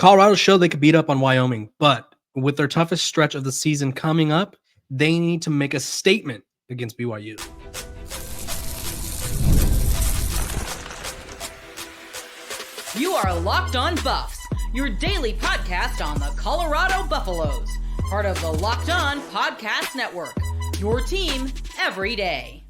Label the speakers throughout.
Speaker 1: Colorado showed they could beat up on Wyoming, but with their toughest stretch of the season coming up, they need to make a statement against BYU.
Speaker 2: You are Locked On Buffs, your daily podcast on the Colorado Buffaloes, part of the Locked On Podcast Network, your team every day.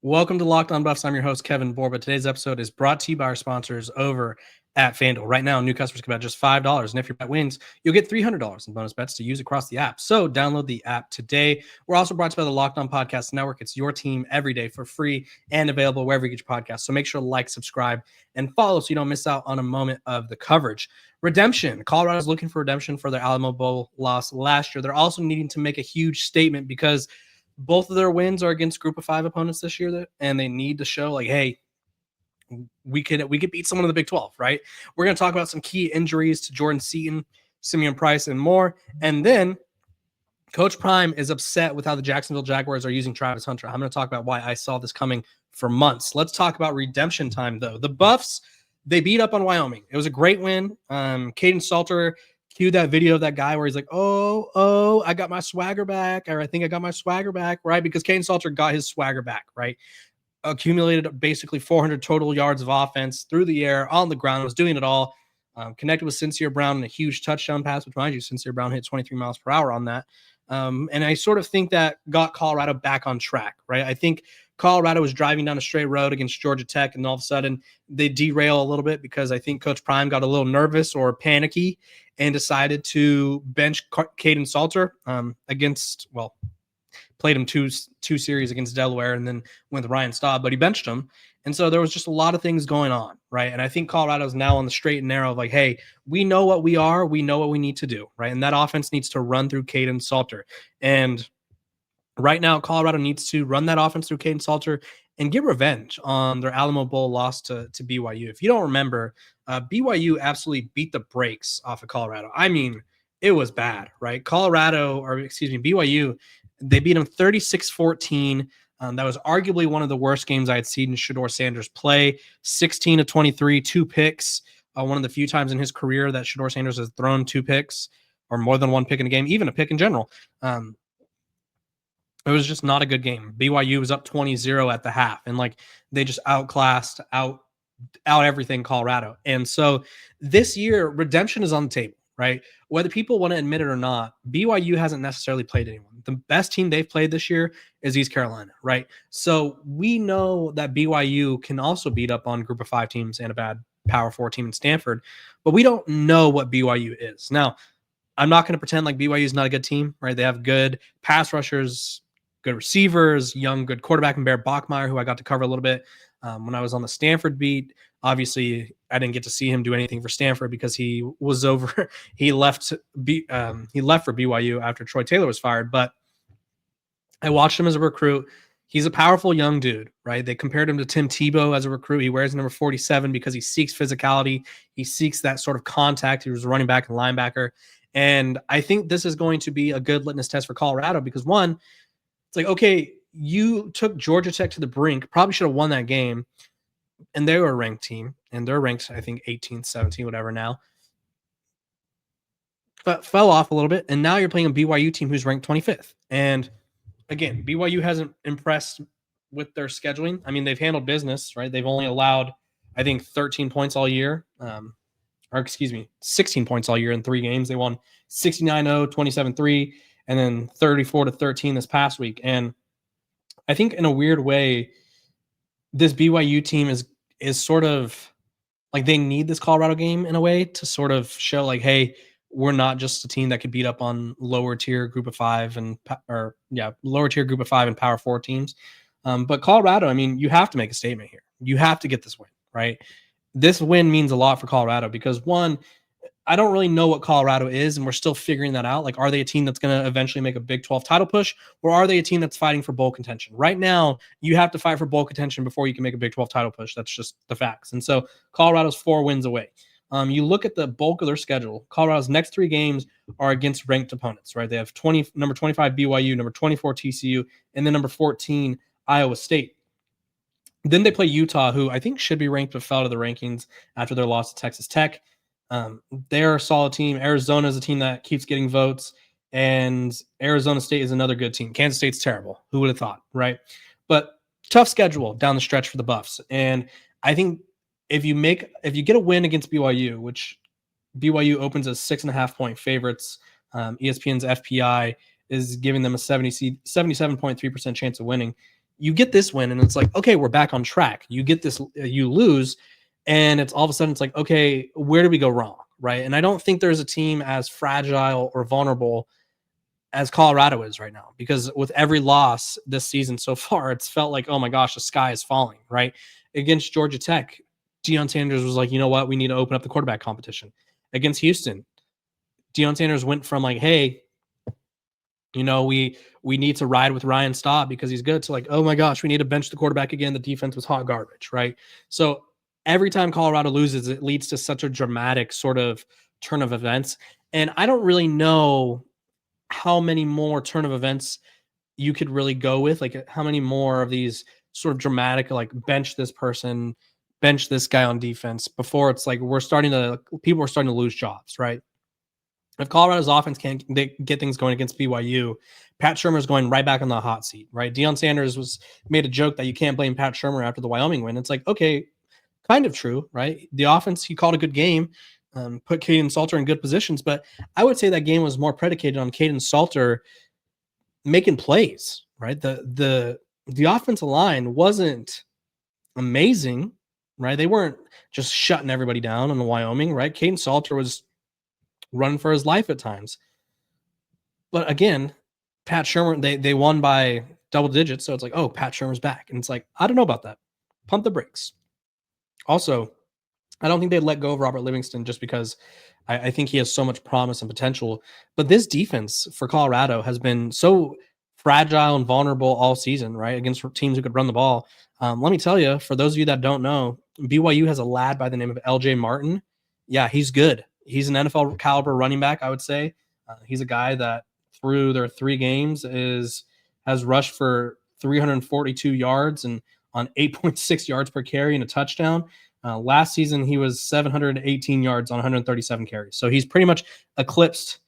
Speaker 1: Welcome to Locked On Buffs. I'm your host, Kevin Borba. Today's episode is brought to you by our sponsors over at FanDuel. Right now, new customers can bet just $5, and if your bet wins, you'll get $300 in bonus bets to use across the app. So download the app today. We're also brought to you by the Locked On Podcast Network. It's your team every day for free and available wherever you get your podcasts. So make sure to like, subscribe, and follow so you don't miss out on a moment of the coverage. Redemption. Colorado's looking for redemption for their Alamo Bowl loss last year. They're also needing to make a huge statement because both of their wins are against Group of 5 opponents this year, and they need to show, like, hey, we could beat someone in the Big 12, right? We're going to talk about some key injuries to Jordan Seaton, Simeon Price, and more. And then Coach Prime is upset with how the Jacksonville Jaguars are using Travis Hunter. I'm going to talk about why I saw this coming for months. Let's talk about redemption time, though. The Buffs, they beat up on Wyoming. It was a great win. Caden Salter cued that video of that guy where he's like, oh, I got my swagger back, or I think I got my swagger back, right? Because Caden Salter got his swagger back, right? Accumulated basically 400 total yards of offense through the air, on the ground, was doing it all. Connected with Sincere Brown in a huge touchdown pass, which, mind you, Sincere Brown hit 23 miles per hour on that. And I sort of think that got Colorado back on track, right? I think Colorado was driving down a straight road against Georgia Tech, and all of a sudden they derail a little bit because I think Coach Prime got a little nervous or panicky and decided to bench Caden Salter played him two series against Delaware and then went with Ryan Staub, but he benched him. And so there was just a lot of things going on, right? And I think Colorado's now on the straight and narrow of like, hey, we know what we are. We know what we need to do, right? And that offense needs to run through Caden Salter. And right now, Colorado needs to run that offense through Caden Salter and get revenge on their Alamo Bowl loss to BYU. If you don't remember, BYU absolutely beat the brakes off of Colorado. I mean, it was bad, right? BYU, they beat them 36-14. That was arguably one of the worst games I had seen Shedeur Sanders play. 16-23, 2 picks. One of the few times in his career that Shedeur Sanders has thrown 2 picks or more than 1 pick in a game, even a pick in general. It was just not a good game. BYU was up 20-0 at the half, and like they just outclassed, out everything Colorado. And so this year, redemption is on the table, right? Whether people want to admit it or not, BYU hasn't necessarily played anyone. The best team they've played this year is East Carolina, right? So we know that BYU can also beat up on Group of 5 teams and a bad Power 4 team in Stanford, but we don't know what BYU is. Now, I'm not going to pretend like BYU is not a good team, right? They have good pass rushers, good receivers, young, good quarterback in Bear Bachmeier, who I got to cover a little bit when I was on the Stanford beat. Obviously, I didn't get to see him do anything for Stanford because he was over. He left for BYU after Troy Taylor was fired. But I watched him as a recruit. He's a powerful young dude, right? They compared him to Tim Tebow as a recruit. He wears number 47 because he seeks physicality. He seeks that sort of contact. He was a running back and linebacker. And I think this is going to be a good litmus test for Colorado because, one, it's like, okay, you took Georgia Tech to the brink, probably should have won that game, and they were a ranked team, and they're ranked, I think, 18th, 17th, whatever now. But fell off a little bit, and now you're playing a BYU team who's ranked 25th. And again, BYU hasn't impressed with their scheduling. I mean, they've handled business, right? They've only allowed, I think, 13 points all year. 16 points all year in 3 games. They won 69-0, 27-3, and then 34-13 this past week. And I think in a weird way, this BYU team is sort of like they need this Colorado game in a way to sort of show like, hey, we're not just a team that could beat up on lower tier Group of 5 and Power 4 teams. But Colorado, I mean, you have to make a statement here. You have to get this win, right? This win means a lot for Colorado because, one, I don't really know what Colorado is, and we're still figuring that out. Like, are they a team that's going to eventually make a Big 12 title push, or are they a team that's fighting for bowl contention? Right now, you have to fight for bowl contention before you can make a Big 12 title push. That's just the facts. And so Colorado's 4 wins away. You look at the bulk of their schedule. Colorado's next 3 games are against ranked opponents, right? They have number 25 BYU, number 24 TCU, and then number 14 Iowa State. Then they play Utah, who I think should be ranked but fell out of the rankings after their loss to Texas Tech. They're a solid team. Arizona is a team that keeps getting votes, and Arizona State is another good team. Kansas State's terrible. Who would have thought, right? But tough schedule down the stretch for the Buffs. And I think if you get a win against BYU, which BYU opens as 6.5-point favorites, ESPN's FPI is giving them a 77.3% chance of winning. You get this win, and it's like, okay, we're back on track. You get this, you lose, and it's all of a sudden it's like, okay, where did we go wrong, right? And I don't think there's a team as fragile or vulnerable as Colorado is right now, because with every loss this season so far, it's felt like, oh my gosh, the sky is falling, right? Against Georgia Tech, Deion Sanders was like, you know what, we need to open up the quarterback competition. Against Houston, Deion Sanders went from like, hey, we need to ride with Ryan Staub because he's good, to like, oh my gosh, we need to bench the quarterback again. The defense was hot garbage, right? So every time Colorado loses, it leads to such a dramatic sort of turn of events. And I don't really know how many more turn of events you could really go with. Like, how many more of these sort of dramatic, like, bench this person, bench this guy on defense, before it's like people are starting to lose jobs, right? If Colorado's offense can't get things going against BYU, Pat Shermer's going right back on the hot seat, right? Deion Sanders made a joke that you can't blame Pat Shermer after the Wyoming win. It's like, okay, kind of true, right? The offense, he called a good game, put Caden Salter in good positions, but I would say that game was more predicated on Caden Salter making plays, right? The offensive line wasn't amazing, right? They weren't just shutting everybody down in the Wyoming, right? Caden Salter was running for his life at times. But again, Pat Shermer, they won by double digits, so it's like, oh, Pat Shermer's back. And it's like, I don't know about that. Pump the brakes. Also, I don't think they'd let go of Robert Livingston just because I think he has so much promise and potential. But this defense for Colorado has been so fragile and vulnerable all season, right? Against teams who could run the ball. Let me tell you, for those of you that don't know, BYU has a lad by the name of LJ Martin. Yeah, he's good. He's an NFL caliber running back, I would say. He's a guy that through their 3 games has rushed for 342 yards and on 8.6 yards per carry and a touchdown. Last season, he was 718 yards on 137 carries. So he's pretty much eclipsed,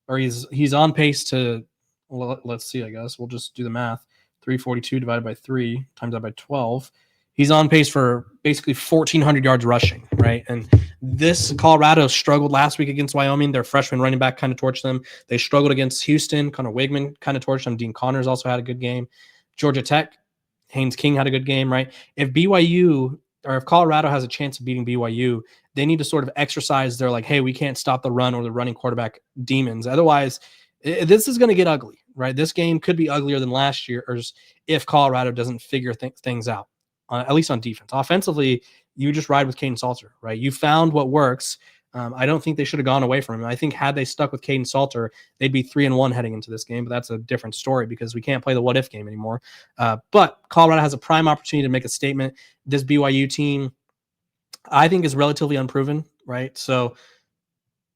Speaker 1: or he's on pace to, well, let's see, I guess. We'll just do the math. 342 divided by 3 times that by 12. He's on pace for basically 1,400 yards rushing, right? And this Colorado struggled last week against Wyoming. Their freshman running back kind of torched them. They struggled against Houston. Connor Wigman kind of torched them. Dean Connors also had a good game. Georgia Tech, Haynes King had a good game, right? If Colorado has a chance of beating BYU, they need to sort of exercise their like, hey, we can't stop the run or the running quarterback demons. Otherwise, this is going to get ugly, right? This game could be uglier than last year, or if Colorado doesn't figure things out, at least on defense. Offensively, you just ride with Caden Salter, right? You found what works. I don't think they should have gone away from him. I think had they stuck with Caden Salter, they'd be 3-1 heading into this game, but that's a different story because we can't play the what-if game anymore. But Colorado has a prime opportunity to make a statement. This BYU team, I think, is relatively unproven, right? So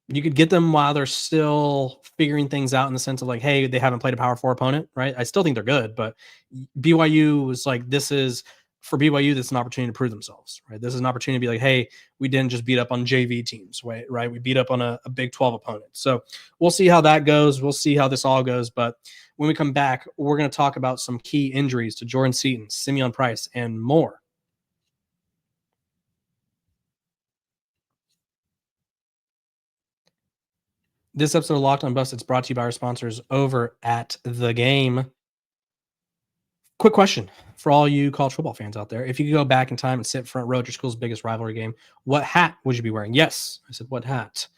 Speaker 1: you could get them while they're still figuring things out in the sense of like, hey, they haven't played a Power 4 opponent, right? I still think they're good, but BYU is like, for BYU, this is an opportunity to prove themselves, right? This is an opportunity to be like, hey, we didn't just beat up on JV teams, right? We beat up on a Big 12 opponent. So we'll see how that goes. We'll see how this all goes. But when we come back, we're going to talk about some key injuries to Jordan Seaton, Simeon Price, and more. This episode of Locked On Buffs is brought to you by our sponsors over at The Game. Quick question for all you college football fans out there. If you could go back in time and sit front row at your school's biggest rivalry game, what hat would you be wearing? Yes, I said, what hat?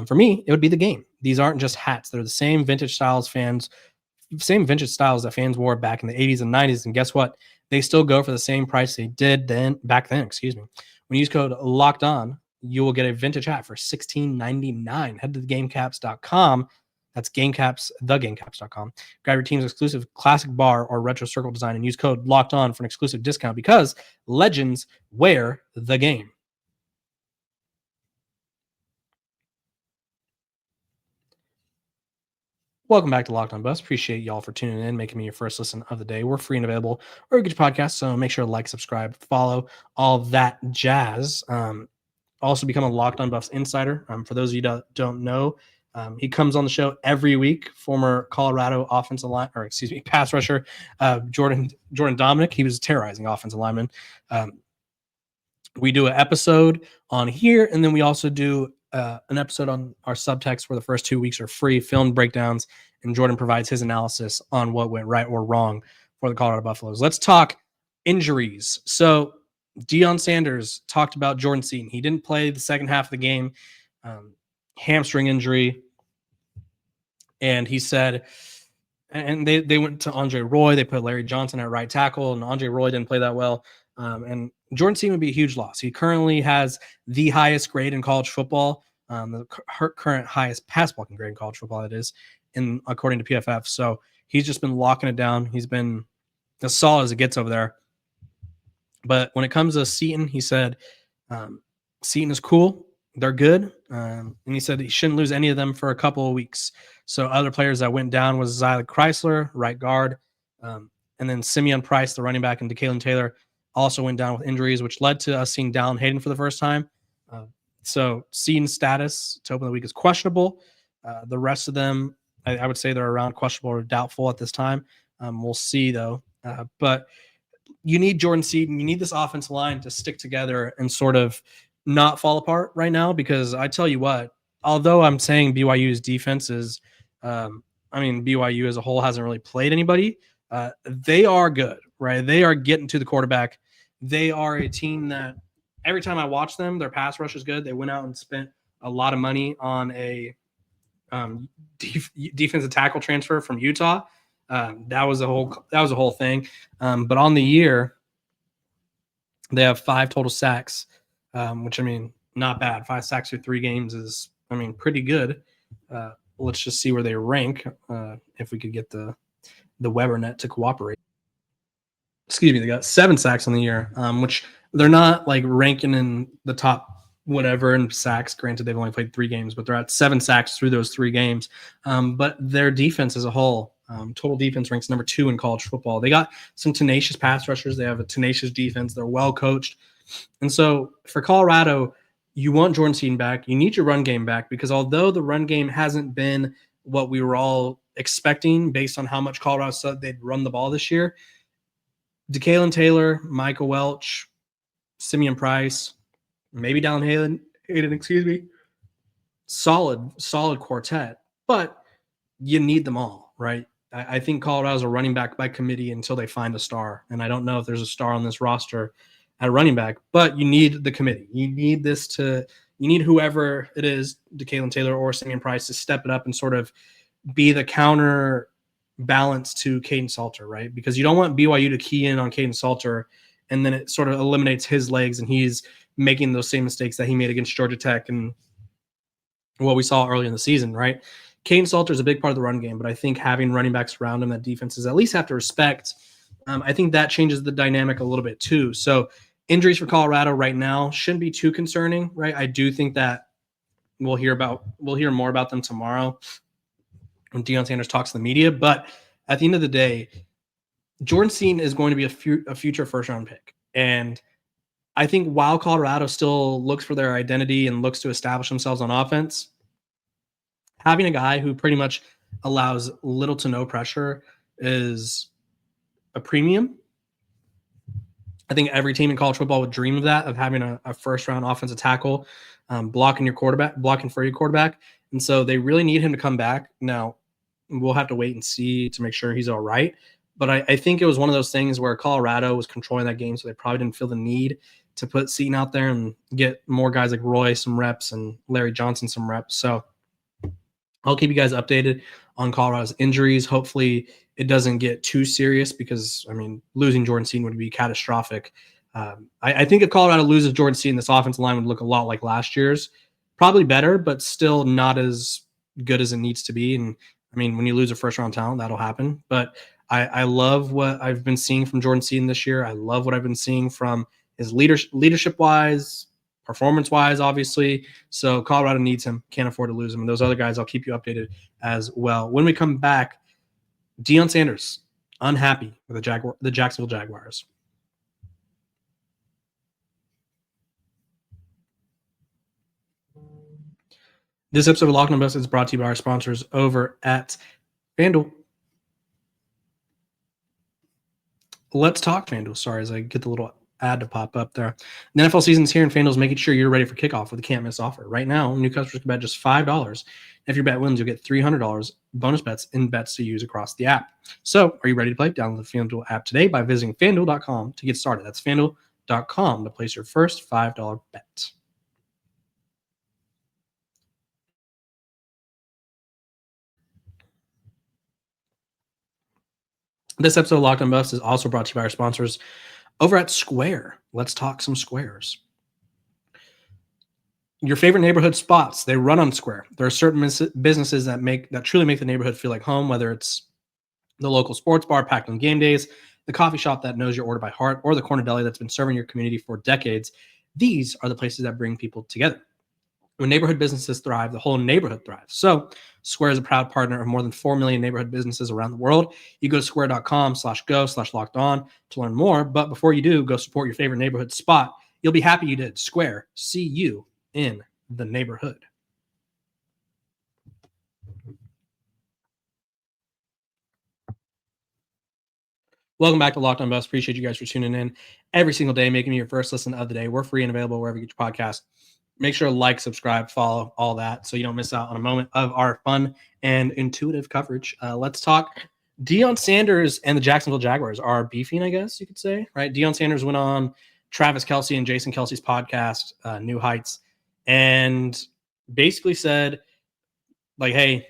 Speaker 1: For me, it would be The Game. These aren't just hats. They're the same vintage styles that fans wore back in the 80s and 90s. And guess what? They still go for the same price they did back then. When you use code Locked On, you will get a vintage hat for $16.99. Head to thegamecaps.com. That's thegamecaps.com. Grab your team's exclusive classic bar or retro circle design and use code Locked On for an exclusive discount because legends wear the game. Welcome back to Locked On Buffs. Appreciate y'all for tuning in, making me your first listen of the day. We're free and available or get your podcast, so make sure to like, subscribe, follow, all that jazz. also become a Locked On Buffs insider. For those of you that don't know, he comes on the show every week. Former Colorado pass rusher Jordan Dominic. He was terrorizing offensive linemen. We do an episode on here, and then we also do an episode on our subtext where the first 2 weeks are free, filmed breakdowns, and Jordan provides his analysis on what went right or wrong for the Colorado Buffaloes. Let's talk injuries. So Deion Sanders talked about Jordan Seaton. He didn't play the second half of the game, hamstring injury, and he said, and they went to Andre Roy. They put Larry Johnson at right tackle, and Andre Roy didn't play that well. And Jordan Seaton would be a huge loss. He currently has the highest grade in college football, the current highest pass blocking grade in college football, that is, according to PFF. So he's just been locking it down. He's been as solid as it gets over there. But when it comes to Seaton, he said Seaton is cool. They're good. And he said he shouldn't lose any of them for a couple of weeks. So other players that went down was Zyla Chrysler, right guard. And then Simeon Price, the running back, and DeKalen Taylor also went down with injuries, which led to us seeing Dallin Hayden for the first time. So Seaton's status to open the week is questionable. The rest of them, I would say they're around questionable or doubtful at this time. We'll see, though. But you need Jordan Seaton. You need this offensive line to stick together and sort of not fall apart right now, because I tell you what, although I'm saying BYU's defense is, BYU as a whole hasn't really played anybody. They are good, right? They are getting to the quarterback. They are a team that every time I watch them, their pass rush is good. They went out and spent a lot of money on a defensive tackle transfer from Utah. That was a whole thing. But on the year, they have 5 total sacks, which, not bad. 5 sacks through 3 games is, pretty good. Let's just see where they rank. If we could get the WeberNet to cooperate. Excuse me, they got 7 sacks on the year, which they're not like ranking in the top whatever in sacks. Granted, they've only played 3 games, but they're at 7 sacks through those 3 games. But their defense as a whole, total defense ranks number 2 in college football. They got some tenacious pass rushers. They have a tenacious defense. They're well coached. And so for Colorado, you want Jordan Seaton back. You need your run game back, because although the run game hasn't been what we were all expecting based on how much Colorado said they'd run the ball this year, DeKalen Taylor, Michael Welch, Simeon Price, maybe Dallin Hayden, solid quartet, but you need them all, right? I think Colorado's a running back by committee until they find a star, and I don't know if there's a star on this roster at running back, but you need the committee. You need whoever it is, DeKalen Taylor or Simeon Price, to step it up and sort of be the counter balance to Caden Salter, right? Because you don't want BYU to key in on Caden Salter and then it sort of eliminates his legs and he's making those same mistakes that he made against Georgia Tech and what we saw early in the season, right? Caden Salter is a big part of the run game, but I think having running backs around him that defenses at least have to respect, I think that changes the dynamic a little bit too. So injuries for Colorado right now shouldn't be too concerning, right? I do think that we'll hear more about them tomorrow when Deion Sanders talks to the media. But at the end of the day, Jordan Seaton is going to be a future first-round pick. And I think while Colorado still looks for their identity and looks to establish themselves on offense, having a guy who pretty much allows little to no pressure is a premium. I think every team in college football would dream of that, of having a first-round offensive tackle blocking for your quarterback. And so they really need him to come back. Now, we'll have to wait and see to make sure he's all right. But I think it was one of those things where Colorado was controlling that game, so they probably didn't feel the need to put Seaton out there and get more guys like Roy some reps and Larry Johnson some reps. So I'll keep you guys updated on Colorado's injuries. Hopefully it doesn't get too serious because, losing Jordan Seaton would be catastrophic. I think if Colorado loses Jordan Seaton, this offensive line would look a lot like last year's. Probably better, but still not as good as it needs to be. And, when you lose a first-round talent, that'll happen. But I love what I've been seeing from Jordan Seaton this year. I love what I've been seeing from his leadership-wise, performance-wise, obviously. So Colorado needs him. Can't afford to lose him. And those other guys, I'll keep you updated as well. When we come back, Deion Sanders, unhappy with the Jacksonville Jaguars. This episode of Locked On Buffs is brought to you by our sponsors over at FanDuel. Let's talk FanDuel. Sorry, as I get the little ad to pop up there. The NFL season's here, and FanDuel's making sure you're ready for kickoff with a can't-miss offer. Right now, new customers can bet just $5. If your bet wins, you'll get $300 bonus bets in bets to use across the app. So, are you ready to play? Download the FanDuel app today by visiting FanDuel.com to get started. That's FanDuel.com to place your first $5 bet. This episode of Locked On Buffs is also brought to you by our sponsors over at Square. Let's talk some squares. Your favorite neighborhood spots, they run on Square. There are certain businesses that truly make the neighborhood feel like home, whether it's the local sports bar packed on game days, the coffee shop that knows your order by heart, or the corner deli that's been serving your community for decades. These are the places that bring people together. When neighborhood businesses thrive, the whole neighborhood thrives. So Square is a proud partner of more than 4 million neighborhood businesses around the world. You go to square.com/go/lockedon to learn more. But before you do, go support your favorite neighborhood spot. You'll be happy you did. Square, see you in the neighborhood. Welcome back to Locked On Buffs. Appreciate you guys for tuning in every single day, making me your first listen of the day. We're free and available wherever you get your podcast. Make sure to like, subscribe, follow, all that, so you don't miss out on a moment of our fun and intuitive coverage. Let's talk. Deion Sanders and the Jacksonville Jaguars are beefing, I guess you could say, right? Deion Sanders went on Travis Kelce and Jason Kelce's podcast, New Heights, and basically said, like, hey,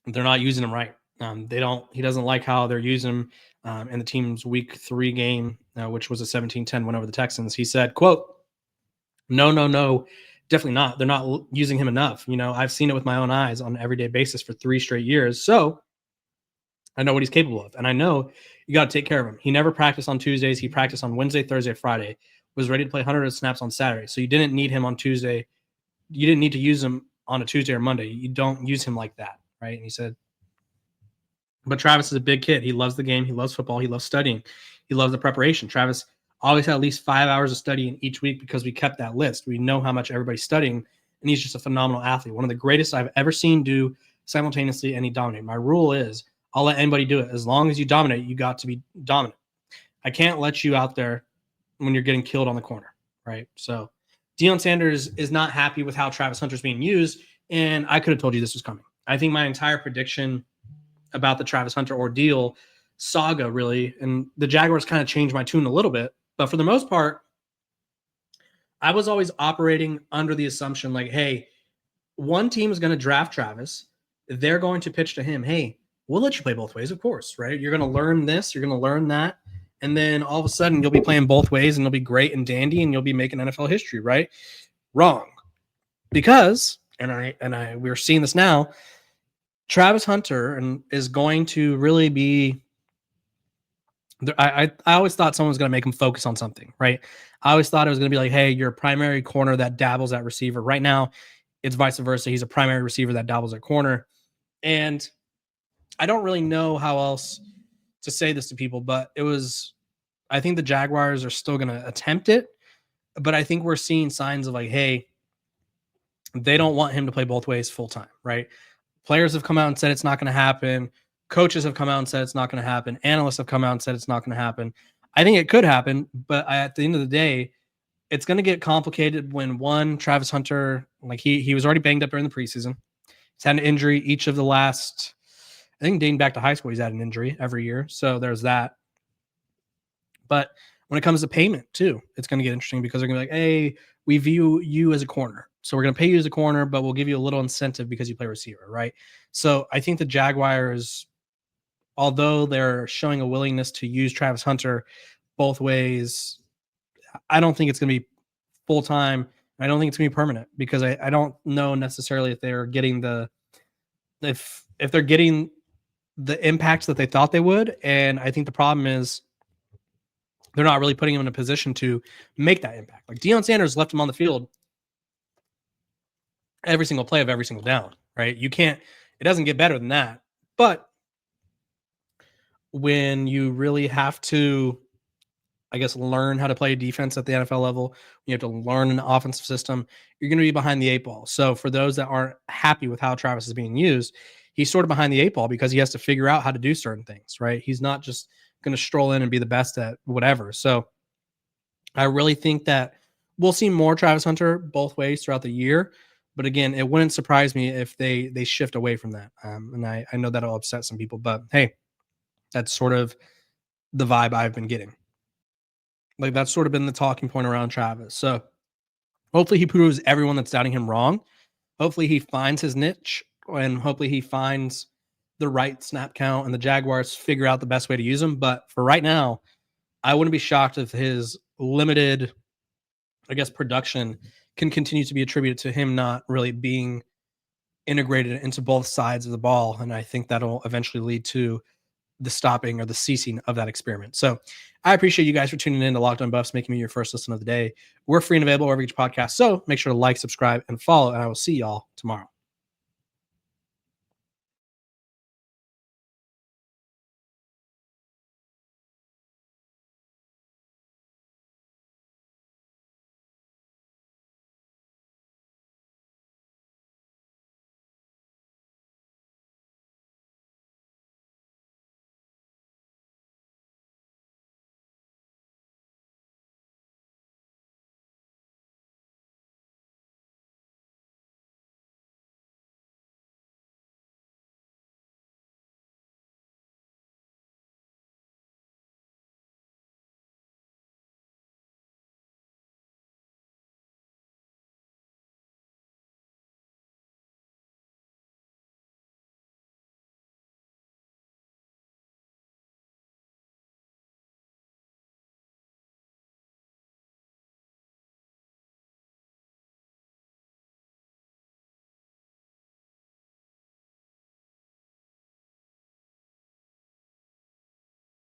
Speaker 1: they're not using him right. He doesn't like how they're using him in the team's week 3 game, which was a 17-10 win over the Texans. He said, quote, no, definitely not. They're not using him enough. I've seen it with my own eyes on an everyday basis for 3 straight years. So I know what he's capable of. And I know you got to take care of him. He never practiced on Tuesdays. He practiced on Wednesday, Thursday, Friday, was ready to play 100 snaps on Saturday. So you didn't need him on Tuesday. You didn't need to use him on a Tuesday or Monday. You don't use him like that. Right. And he said, but Travis is a big kid. He loves the game. He loves football. He loves studying. He loves the preparation. Travis always had at least 5 hours of studying each week because we kept that list. We know how much everybody's studying, and he's just a phenomenal athlete. One of the greatest I've ever seen do simultaneously, and he dominated. My rule is I'll let anybody do it. As long as you dominate, you got to be dominant. I can't let you out there when you're getting killed on the corner, right? So Deion Sanders is not happy with how Travis Hunter's being used, and I could have told you this was coming. I think my entire prediction about the Travis Hunter ordeal saga, really, and the Jaguars kind of changed my tune a little bit. But for the most part, I was always operating under the assumption like, hey, one team is going to draft Travis. They're going to pitch to him, hey, we'll let you play both ways, of course, right? You're going to learn this. You're going to learn that. And then all of a sudden, you'll be playing both ways, and you'll be great and dandy, and you'll be making NFL history, right? Wrong. Because, we're seeing this now, Travis Hunter is going to really be I always thought someone was going to make him focus on something, right? I always thought it was going to be like, hey, you're a primary corner that dabbles at receiver. Right now, it's vice versa. He's a primary receiver that dabbles at corner. And I don't really know how else to say this to people, but I think the Jaguars are still going to attempt it. But I think we're seeing signs of like, hey, they don't want him to play both ways full time, right? Players have come out and said it's not going to happen. Coaches have come out and said it's not going to happen. Analysts have come out and said it's not going to happen. I think it could happen, but at the end of the day, it's going to get complicated when Travis Hunter, like he was already banged up during the preseason. He's had an injury each of the last, I think dating back to high school, he's had an injury every year. So there's that. But when it comes to payment too, it's going to get interesting because they're going to be like, hey, we view you as a corner. So we're going to pay you as a corner, but we'll give you a little incentive because you play receiver, right? So I think the Jaguars, although they're showing a willingness to use Travis Hunter both ways, I don't think it's going to be full-time. I don't think it's going to be permanent because I don't know necessarily if they're getting if they're getting the impacts that they thought they would. And I think the problem is they're not really putting him in a position to make that impact. Like Deion Sanders left him on the field every single play of every single down, right? It doesn't get better than that. But when you really have to I guess, learn how to play defense at the NFL level, you have to learn an offensive system, you're going to be behind the eight ball. So for those that aren't happy with how Travis is being used, he's sort of behind the eight ball because he has to figure out how to do certain things, right? He's not just going to stroll in and be the best at whatever. So I really think that we'll see more Travis Hunter both ways throughout the year. But again, it wouldn't surprise me if they shift away from that. And I know that'll upset some people, but hey, that's sort of the vibe I've been getting. Like that's sort of been the talking point around Travis. So hopefully he proves everyone that's doubting him wrong. Hopefully he finds his niche and hopefully he finds the right snap count and the Jaguars figure out the best way to use him. But for right now, I wouldn't be shocked if his limited, I guess, production can continue to be attributed to him not really being integrated into both sides of the ball. And I think that'll eventually lead to the stopping or the ceasing of that experiment. So I appreciate you guys for tuning in to Locked On Buffs, making me your first listen of the day. We're free and available wherever you get your podcast. So make sure to like, subscribe, and follow, and I will see y'all tomorrow.